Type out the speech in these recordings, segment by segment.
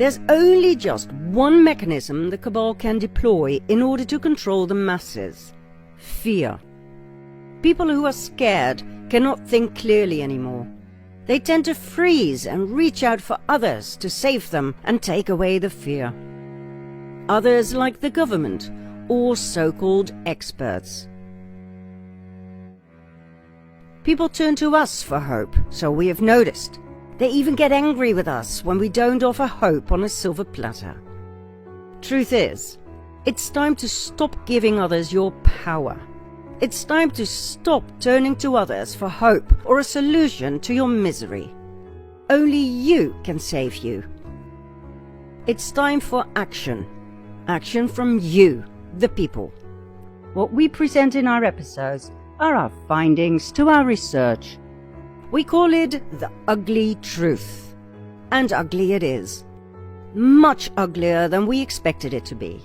There's only just one mechanism the cabal can deploy in order to control the masses: fear. People who are scared cannot think clearly anymore. They tend to freeze and reach out for others to save them and take away the fear. Others like the government or so-called experts. People turn to us for hope, so we have noticed. They even get angry with us when we don't offer hope on a silver platter. Truth is, it's time to stop giving others your power. It's time to stop turning to others for hope or a solution to your misery. Only you can save you. It's time for action. Action from you, the people. What we present in our episodes are our findings to our research. We call it the ugly truth. And ugly it is. Much uglier than we expected it to be.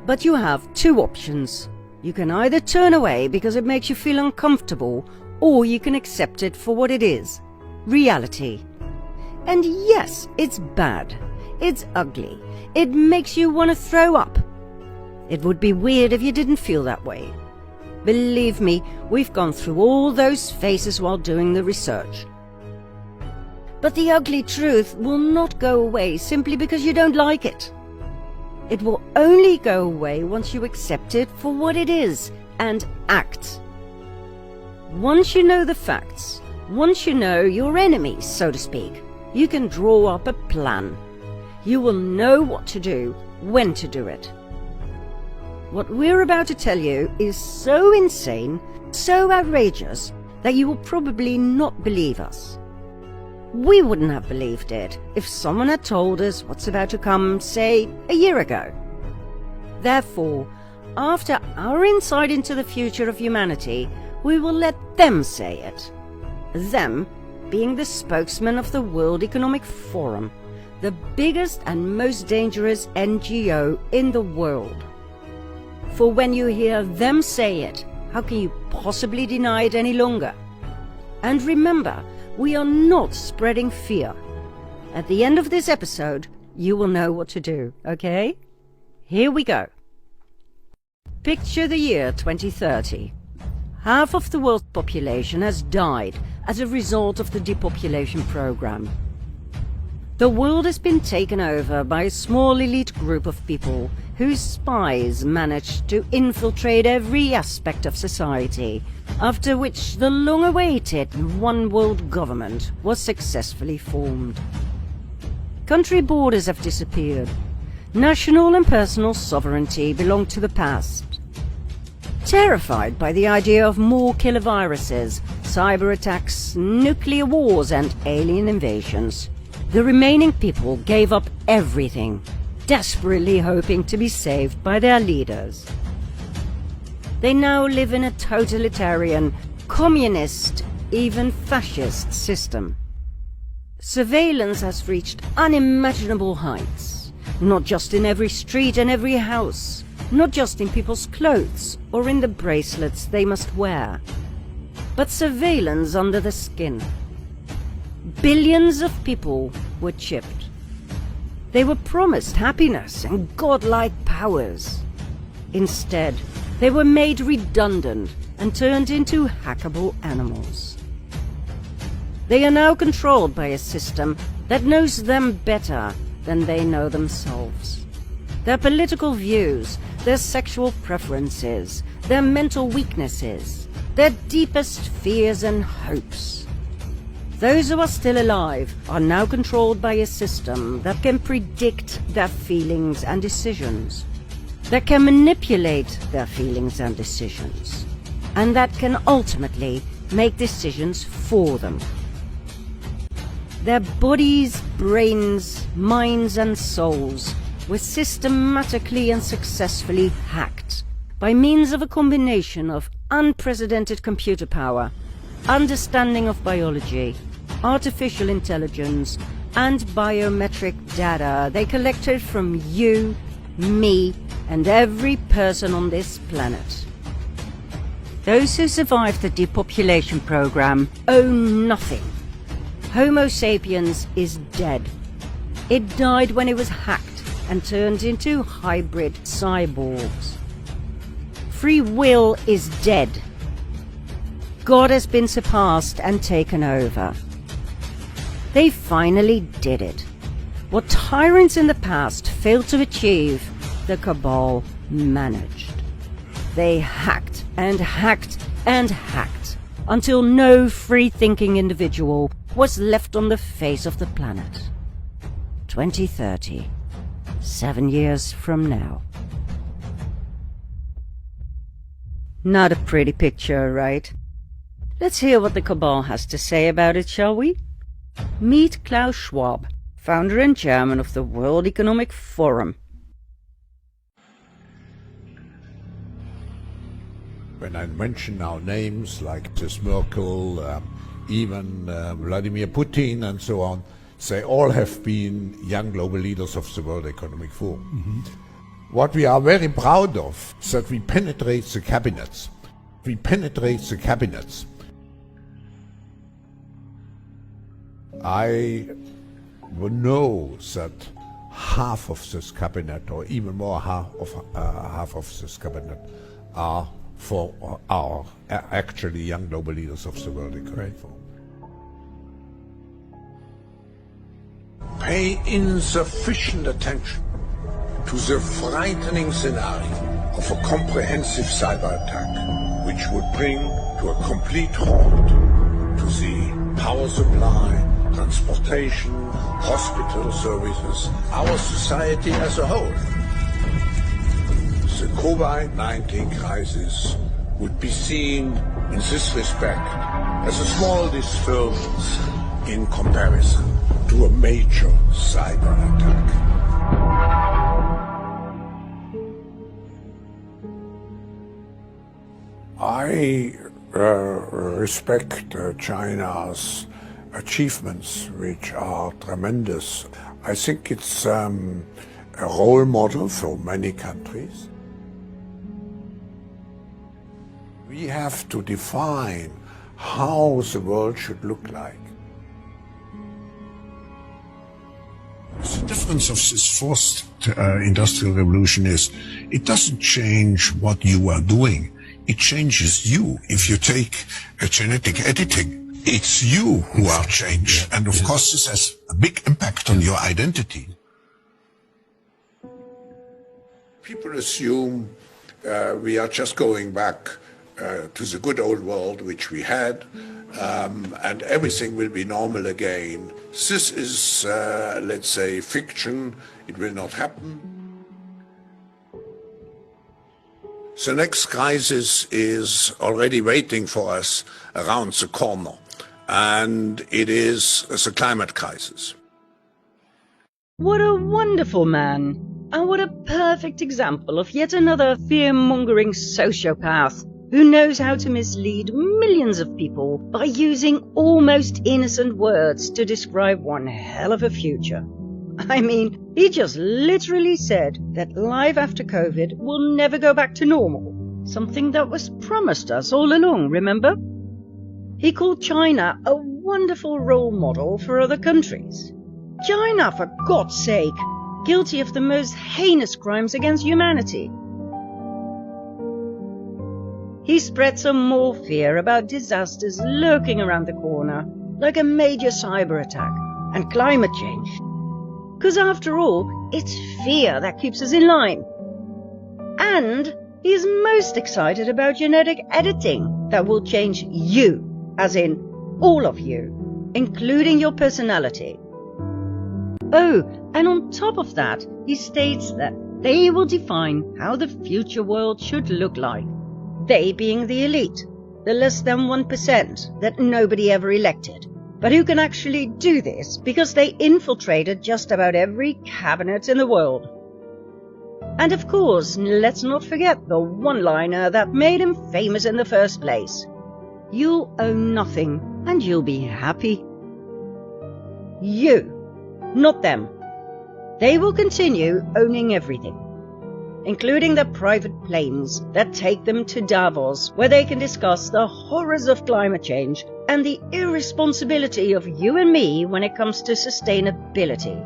But you have two options. You can either turn away because it makes you feel uncomfortable, or you can accept it for what it is: reality. And yes, it's bad. It's ugly. It makes you want to throw up. It would be weird if you didn't feel that way. Believe me, we've gone through all those phases while doing the research. But the ugly truth will not go away simply because you don't like it. It will only go away once you accept it for what it is and act. Once you know the facts, once you know your enemies, so to speak, you can draw up a plan. You will know what to do, when to do it. What we're about to tell you is so insane, so outrageous, that you will probably not believe us. We wouldn't have believed it if someone had told us what's about to come, say, a year ago. Therefore, after our insight into the future of humanity, we will let them say it. Them being the spokesman of the World Economic Forum, the biggest and most dangerous NGO in the world. For when you hear them say it, how can you possibly deny it any longer? And remember, we are not spreading fear. At the end of this episode, you will know what to do, okay? Here we go. Picture the year 2030. Half of the world's population has died as a result of the depopulation program. The world has been taken over by a small elite group of people whose spies managed to infiltrate every aspect of society, after which the long-awaited one-world government was successfully formed. Country borders have disappeared. National and personal sovereignty belong to the past. Terrified by the idea of more killer viruses, cyber attacks, nuclear wars and alien invasions, the remaining people gave up everything, desperately hoping to be saved by their leaders. They now live in a totalitarian, communist, even fascist system. Surveillance has reached unimaginable heights, not just in every street and every house, not just in people's clothes or in the bracelets they must wear, but surveillance under the skin. Billions of people were chipped. They were promised happiness and godlike powers. Instead, they were made redundant and turned into hackable animals. They are now controlled by a system that knows them better than they know themselves. Their political views, their sexual preferences, their mental weaknesses, their deepest fears and hopes. Those who are still alive are now controlled by a system that can predict their feelings and decisions, that can manipulate their feelings and decisions, and that can ultimately make decisions for them. Their bodies, brains, minds and souls were systematically and successfully hacked by means of a combination of unprecedented computer power, understanding of biology, artificial intelligence, and biometric data they collected from you, me, and every person on this planet. Those who survived the depopulation program own nothing. Homo sapiens is dead. It died when it was hacked and turned into hybrid cyborgs. Free will is dead. God has been surpassed and taken over. They finally did it. What tyrants in the past failed to achieve, the Cabal managed. They hacked and hacked and hacked until no free-thinking individual was left on the face of the planet. 2030, 7 years from now. Not a pretty picture, right? Let's hear what the Cabal has to say about it, shall we? Meet Klaus Schwab, founder and chairman of the World Economic Forum. When I mention now names like Mrs. Merkel, even Vladimir Putin and so on, they all have been young global leaders of the World Economic Forum. Mm-hmm. What we are very proud of is that we penetrate the cabinets. We penetrate the cabinets. I know that half of this cabinet, or even more half of this cabinet, are actually young global leaders of the World Economic Forum. Pay insufficient attention to the frightening scenario of a comprehensive cyber attack, which would bring to a complete halt to the power supply, transportation, hospital services, our society as a whole. The COVID-19 crisis would be seen in this respect as a small disturbance in comparison to a major cyber attack. I respect China's achievements, which are tremendous. I think it's a role model for many countries. We have to define how the world should look like. The difference of this fourth industrial revolution is it doesn't change what you are doing. It changes you. If you take genetic editing, it's you who are changed. And of course this has a big impact on your identity. People assume we are just going back to the good old world which we had, and everything will be normal again. This is, let's say, fiction. It will not happen. The next crisis is already waiting for us around the corner, and it is the climate crisis. What a wonderful man, and what a perfect example of yet another fear-mongering sociopath who knows how to mislead millions of people by using almost innocent words to describe one hell of a future. I mean, he just literally said that life after COVID will never go back to normal, something that was promised us all along, remember? He called China a wonderful role model for other countries. China, for God's sake, guilty of the most heinous crimes against humanity. He spread some more fear about disasters lurking around the corner, like a major cyber attack and climate change. Because after all, it's fear that keeps us in line. And he's most excited about genetic editing that will change you, as in all of you, including your personality. Oh, and on top of that, he states that they will define how the future world should look like. They being the elite, the less than 1% that nobody ever elected, but who can actually do this because they infiltrated just about every cabinet in the world. And of course, let's not forget the one-liner that made him famous in the first place. You'll own nothing and you'll be happy. You, not them. They will continue owning everything, including the private planes that take them to Davos, where they can discuss the horrors of climate change and the irresponsibility of you and me when it comes to sustainability.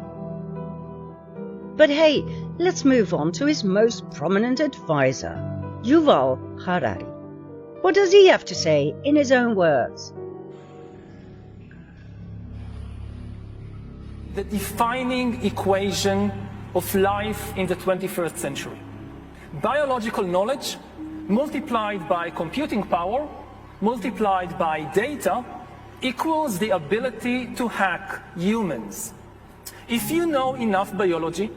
But hey, let's move on to his most prominent advisor, Yuval Harari. What does he have to say in his own words? The defining equation of life in the 21st century. Biological knowledge multiplied by computing power, multiplied by data, equals the ability to hack humans. If you know enough biology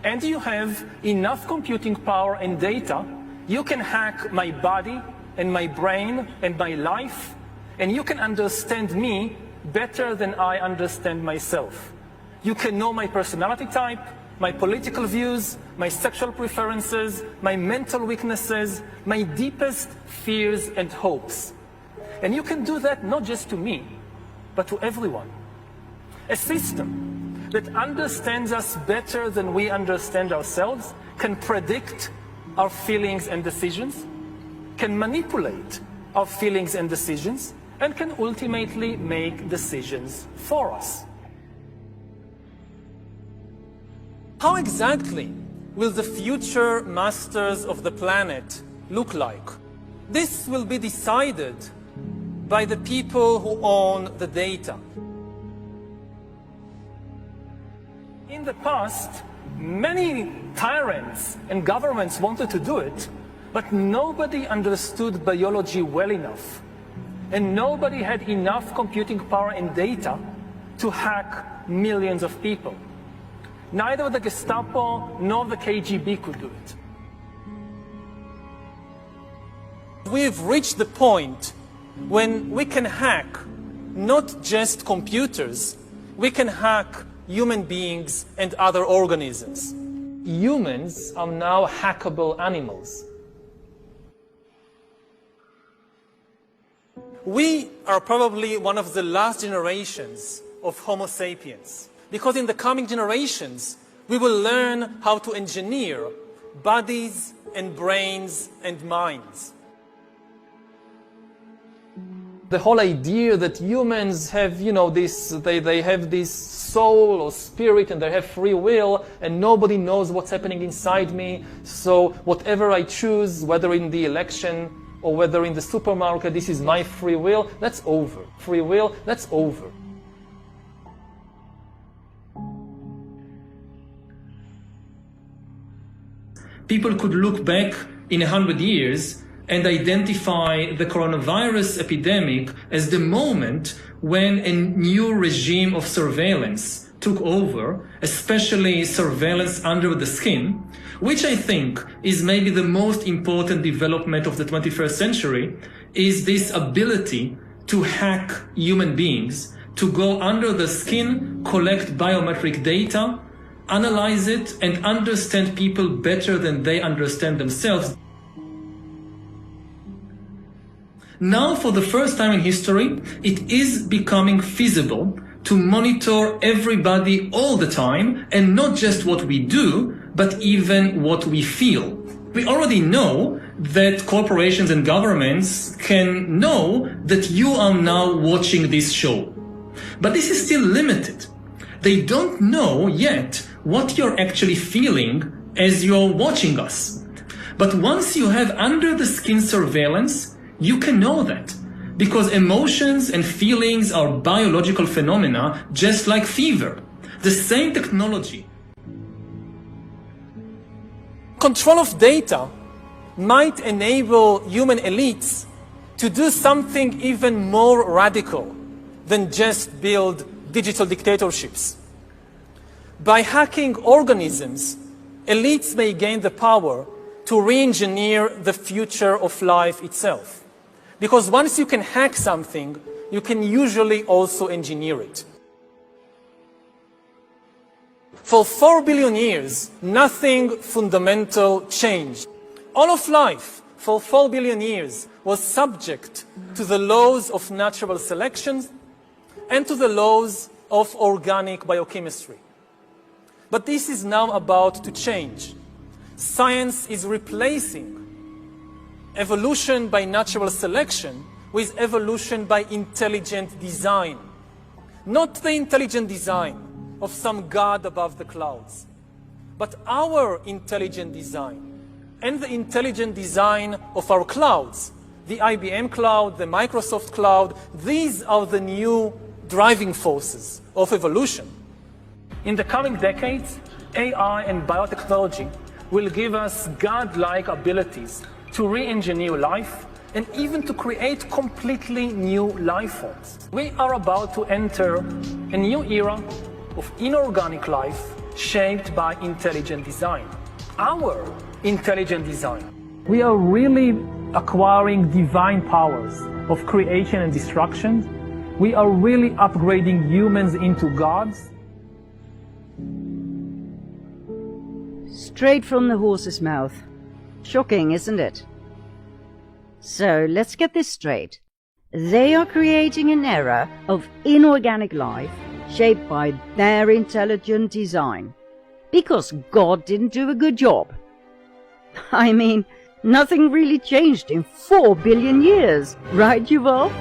and you have enough computing power and data, you can hack my body and my brain and my life, and you can understand me better than I understand myself. You can know my personality type, my political views, my sexual preferences, my mental weaknesses, my deepest fears and hopes. And you can do that not just to me, but to everyone. A system that understands us better than we understand ourselves can predict our feelings and decisions, can manipulate our feelings and decisions, and can ultimately make decisions for us. How exactly will the future masters of the planet look like? This will be decided by the people who own the data. In the past, many tyrants and governments wanted to do it, but nobody understood biology well enough, and nobody had enough computing power and data to hack millions of people. Neither the Gestapo nor the KGB could do it. We've reached the point when we can hack not just computers, we can hack human beings and other organisms. Humans are now hackable animals. We are probably one of the last generations of Homo sapiens, because in the coming generations, we will learn how to engineer bodies and brains and minds. The whole idea that humans have, they have this soul or spirit and they have free will and nobody knows what's happening inside me. So whatever I choose, whether in the election or whether in the supermarket, this is my free will, that's over. Free will, that's over. People could look back in 100 years and identify the coronavirus epidemic as the moment when a new regime of surveillance took over, especially surveillance under the skin, which I think is maybe the most important development of the 21st century, is this ability to hack human beings, to go under the skin, collect biometric data, analyze it, and understand people better than they understand themselves. Now, for the first time in history, it is becoming feasible to monitor everybody all the time, and not just what we do, but even what we feel. We already know that corporations and governments can know that you are now watching this show. But this is still limited. They don't know yet what you're actually feeling as you're watching us. But once you have under the skin surveillance, you can know that, because emotions and feelings are biological phenomena just like fever. The same technology. Control of data might enable human elites to do something even more radical than just build digital dictatorships. By hacking organisms, elites may gain the power to re-engineer the future of life itself. Because once you can hack something, you can usually also engineer it. For 4 billion years, nothing fundamental changed. All of life, for 4 billion years, was subject to the laws of natural selection and to the laws of organic biochemistry. But this is now about to change. Science is replacing evolution by natural selection with evolution by intelligent design. Not the intelligent design of some god above the clouds, but our intelligent design and the intelligent design of our clouds, the IBM cloud, the Microsoft cloud, these are the new driving forces of evolution. In the coming decades, AI and biotechnology will give us godlike abilities to re-engineer life and even to create completely new life forms. We are about to enter a new era of inorganic life shaped by intelligent design. Our intelligent design. We are really acquiring divine powers of creation and destruction. We are really upgrading humans into gods. Straight from the horse's mouth. Shocking, isn't it? So let's get this straight. They are creating an era of inorganic life shaped by their intelligent design. Because God didn't do a good job. I mean, nothing really changed in 4 billion years, right, Yuval?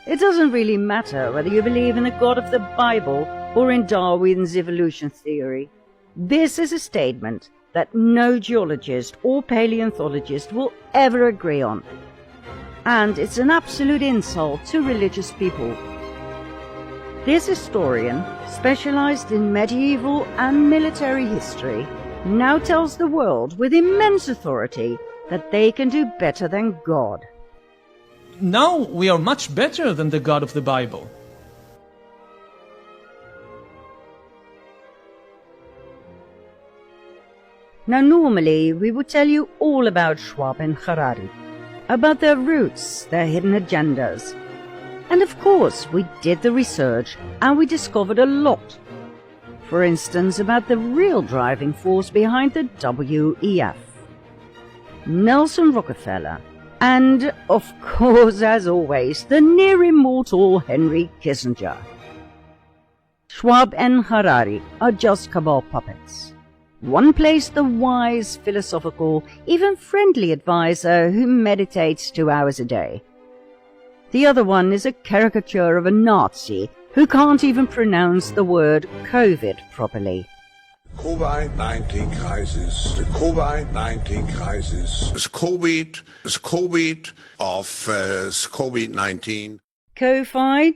It doesn't really matter whether you believe in the God of the Bible or in Darwin's evolution theory. This is a statement that no geologist or paleontologist will ever agree on. And it's an absolute insult to religious people. This historian, specialized in medieval and military history, now tells the world with immense authority that they can do better than God. Now we are much better than the God of the Bible. Now normally we would tell you all about Schwab and Harari, about their roots, their hidden agendas. And of course we did the research and we discovered a lot. For instance, about the real driving force behind the WEF. Nelson Rockefeller, and of course, as always, the near immortal Henry Kissinger. Schwab and Harari are just cabal puppets. One plays the wise, philosophical, even friendly advisor who meditates 2 hours a day. The other one is a caricature of a Nazi who can't even pronounce the word COVID properly. COVID-19 crisis, the COVID-19 crisis. It's COVID of COVID-19. COVID?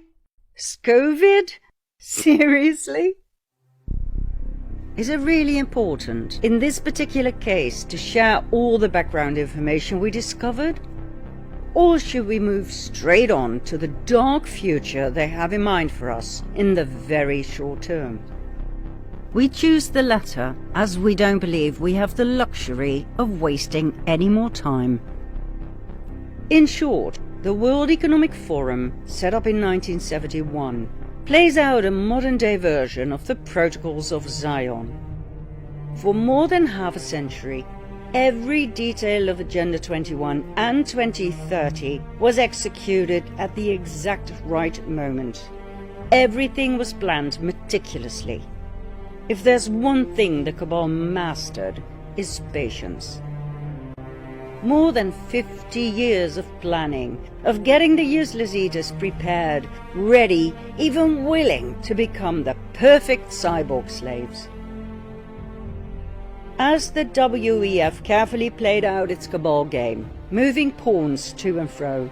Scovid? Seriously? Is it really important, in this particular case, to share all the background information we discovered? Or should we move straight on to the dark future they have in mind for us in the very short term? We choose the latter as we don't believe we have the luxury of wasting any more time. In short, the World Economic Forum, set up in 1971, plays out a modern-day version of the Protocols of Zion. For more than half a century, every detail of Agenda 21 and 2030 was executed at the exact right moment. Everything was planned meticulously. If there's one thing the Cabal mastered, is patience. More than 50 years of planning, of getting the useless eaters prepared, ready, even willing to become the perfect cyborg slaves. As the WEF carefully played out its Cabal game, moving pawns to and fro,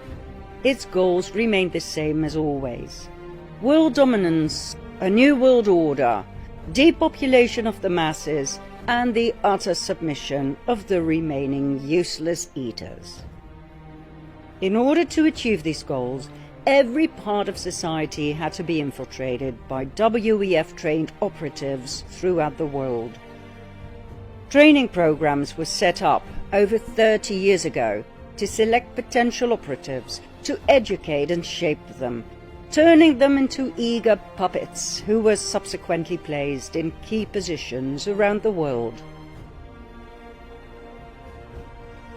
its goals remained the same as always. World dominance, a new world order, depopulation of the masses, and the utter submission of the remaining useless eaters. In order to achieve these goals, every part of society had to be infiltrated by WEF-trained operatives throughout the world. Training programs were set up over 30 years ago to select potential operatives, to educate and shape them, turning them into eager puppets who were subsequently placed in key positions around the world.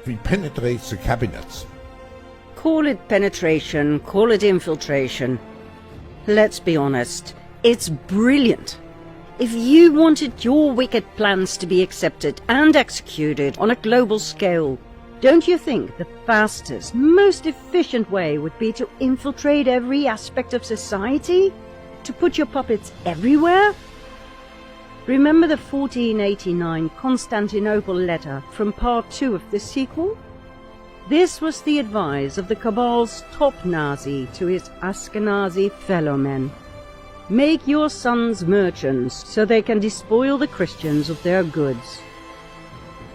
We penetrate the cabinets. Call it penetration, call it infiltration. Let's be honest, it's brilliant. If you wanted your wicked plans to be accepted and executed on a global scale, don't you think the fastest, most efficient way would be to infiltrate every aspect of society? To put your puppets everywhere? Remember the 1489 Constantinople letter from part 2 of the sequel? This was the advice of the Cabal's top Nazi to his Ashkenazi fellow men. Make your sons merchants so they can despoil the Christians of their goods.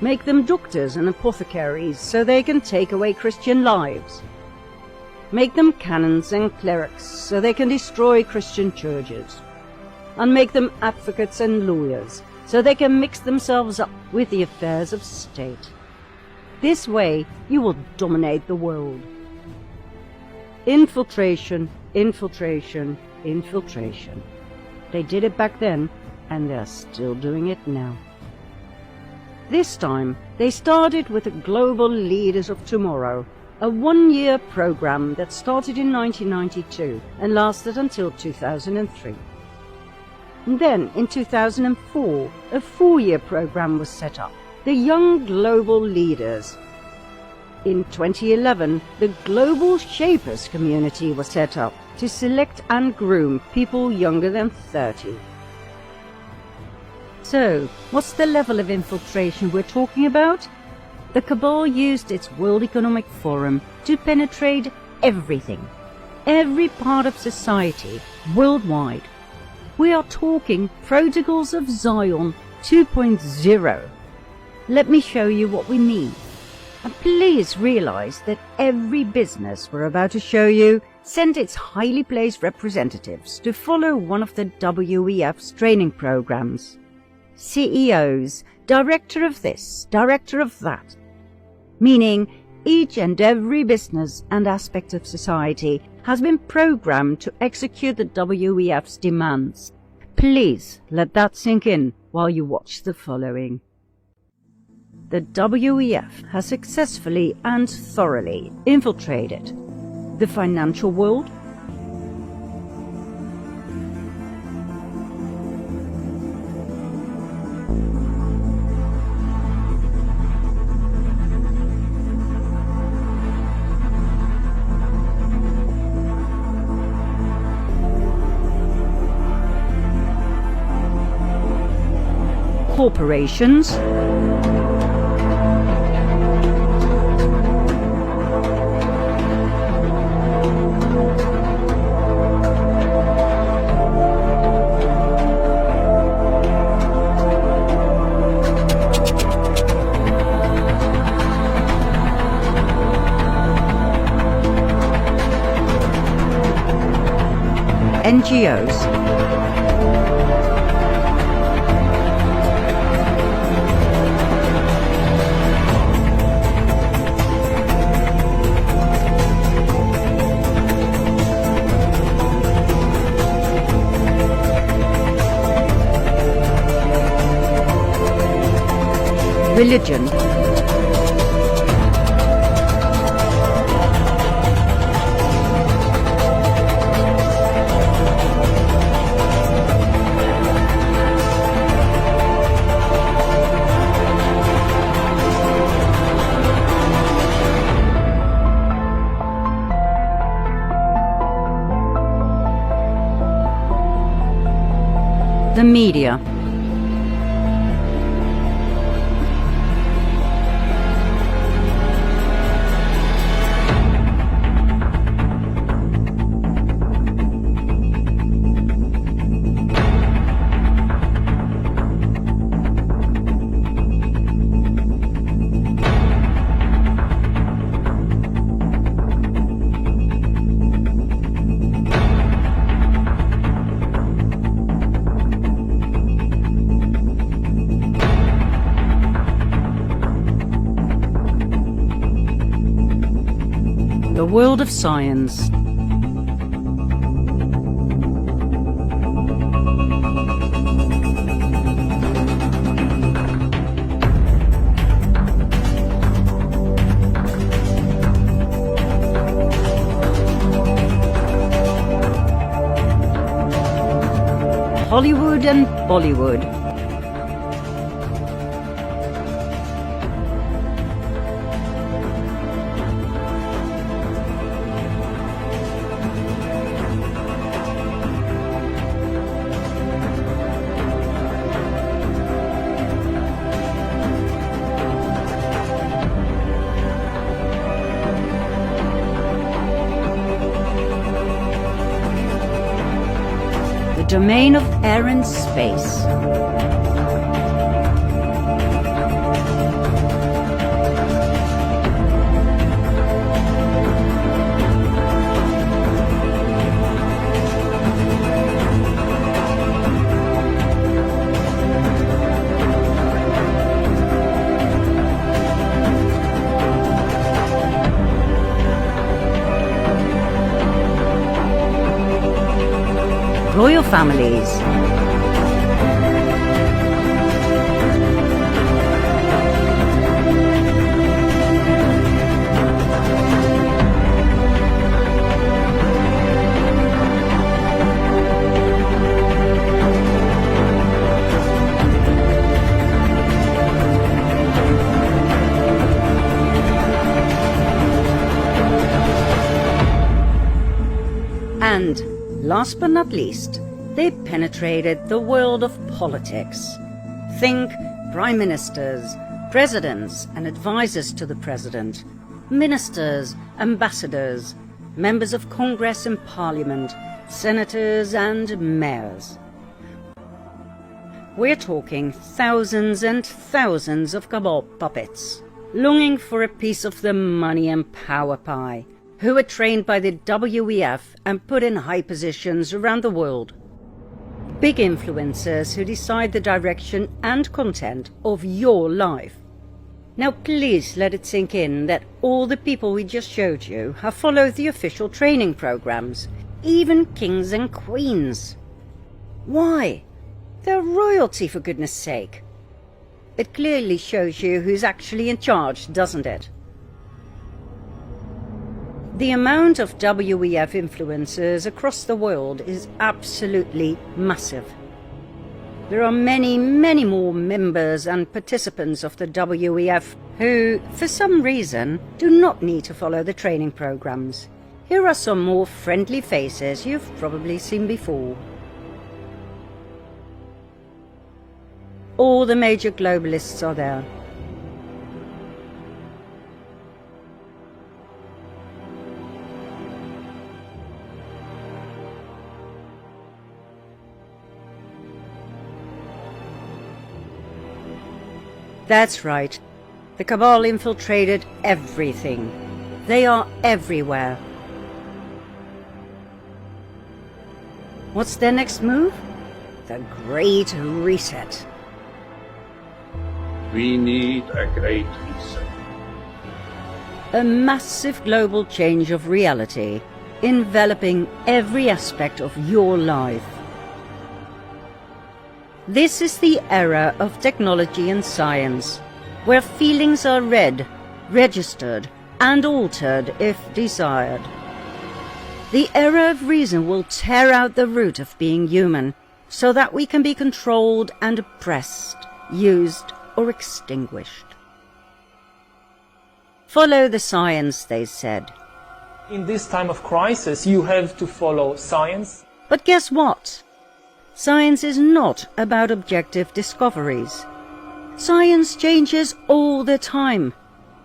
Make them doctors and apothecaries so they can take away Christian lives. Make them canons and clerics so they can destroy Christian churches. And make them advocates and lawyers so they can mix themselves up with the affairs of state. This way you will dominate the world. Infiltration, infiltration, infiltration. They did it back then, and they're still doing it now. This time, they started with the Global Leaders of Tomorrow, a one-year program that started in 1992 and lasted until 2003. And then, in 2004, a 4-year program was set up, the Young Global Leaders. In 2011, the Global Shapers community was set up to select and groom people younger than 30. So, what's the level of infiltration we're talking about? The Cabal used its World Economic Forum to penetrate everything, every part of society, worldwide. We are talking Protocols of Zion 2.0. Let me show you what we mean. And please realize that every business we're about to show you sent its highly placed representatives to follow one of the WEF's training programs. CEOs, director of this, director of that. Meaning each and every business and aspect of society has been programmed to execute the WEF's demands. Please let that sink in while you watch the following. The WEF has successfully and thoroughly infiltrated the financial world, corporations, NGOs, religion, the media, the world of science, Hollywood and Bollywood, domain of air and space. Royal families, and, last but not least, they penetrated the world of politics. Think prime ministers, presidents and advisors to the president, ministers, ambassadors, members of Congress and Parliament, senators and mayors. We're talking thousands and thousands of cabal puppets, longing for a piece of the money and power pie, who are trained by the WEF and put in high positions around the world. Big influencers who decide the direction and content of your life. Now please let it sink in that all the people we just showed you have followed the official training programs, even kings and queens. Why? They're royalty, for goodness sake. It clearly shows you who's actually in charge, doesn't it? The amount of WEF influencers across the world is absolutely massive. There are many, many more members and participants of the WEF who, for some reason, do not need to follow the training programs. Here are some more friendly faces you've probably seen before. All the major globalists are there. That's right. The cabal infiltrated everything. They are everywhere. What's their next move? The Great Reset. We need a great reset. A massive global change of reality, enveloping every aspect of your life. This is the era of technology and science, where feelings are read, registered, and altered if desired. The era of reason will tear out the root of being human, so that we can be controlled and oppressed, used, or extinguished. Follow the science, they said. In this time of crisis, you have to follow science. But guess what? Science is not about objective discoveries. Science changes all the time.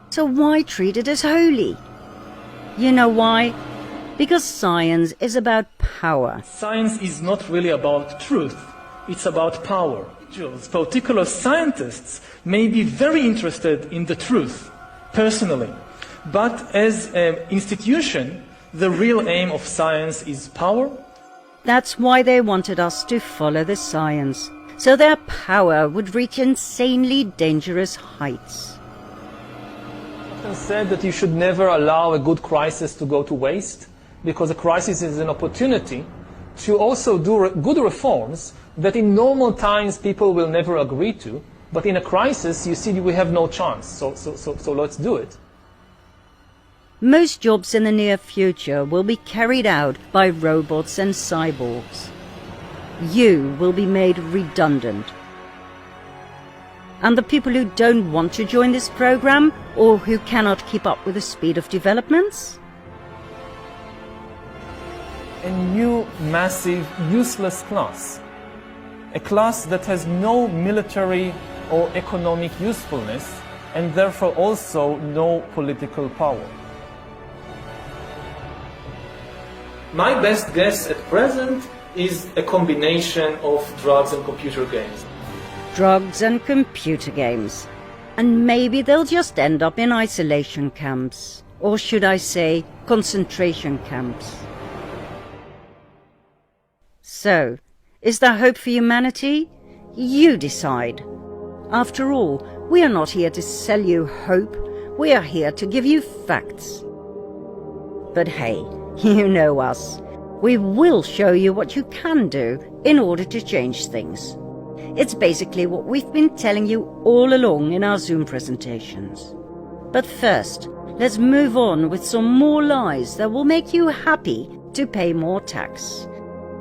So why treat it as holy? You know why? Because science is about power. Science is not really about truth. It's about power. Particular scientists may be very interested in the truth, personally. But as an institution, the real aim of science is power. That's why they wanted us to follow the science, so their power would reach insanely dangerous heights. It's often said that you should never allow a good crisis to go to waste, because a crisis is an opportunity to also do good reforms that in normal times people will never agree to, but in a crisis you see we have no chance, so let's do it. Most jobs in the near future will be carried out by robots and cyborgs. You will be made redundant. And the people who don't want to join this program, or who cannot keep up with the speed of developments? A new, massive, useless class. A class that has no military or economic usefulness, and therefore also no political power. My best guess at present is a combination of drugs and computer games. Drugs and computer games. And maybe they'll just end up in isolation camps. Or should I say, concentration camps. So, is there hope for humanity? You decide. After all, we are not here to sell you hope. We are here to give you facts. But hey, you know us. We will show you what you can do in order to change things. It's basically what we've been telling you all along in our Zoom presentations. But first, let's move on with some more lies that will make you happy to pay more tax.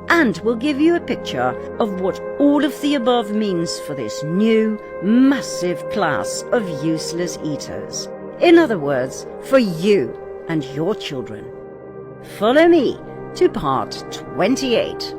And we'll give you a picture of what all of the above means for this new, massive class of useless eaters. In other words, for you and your children. Follow me to part 28.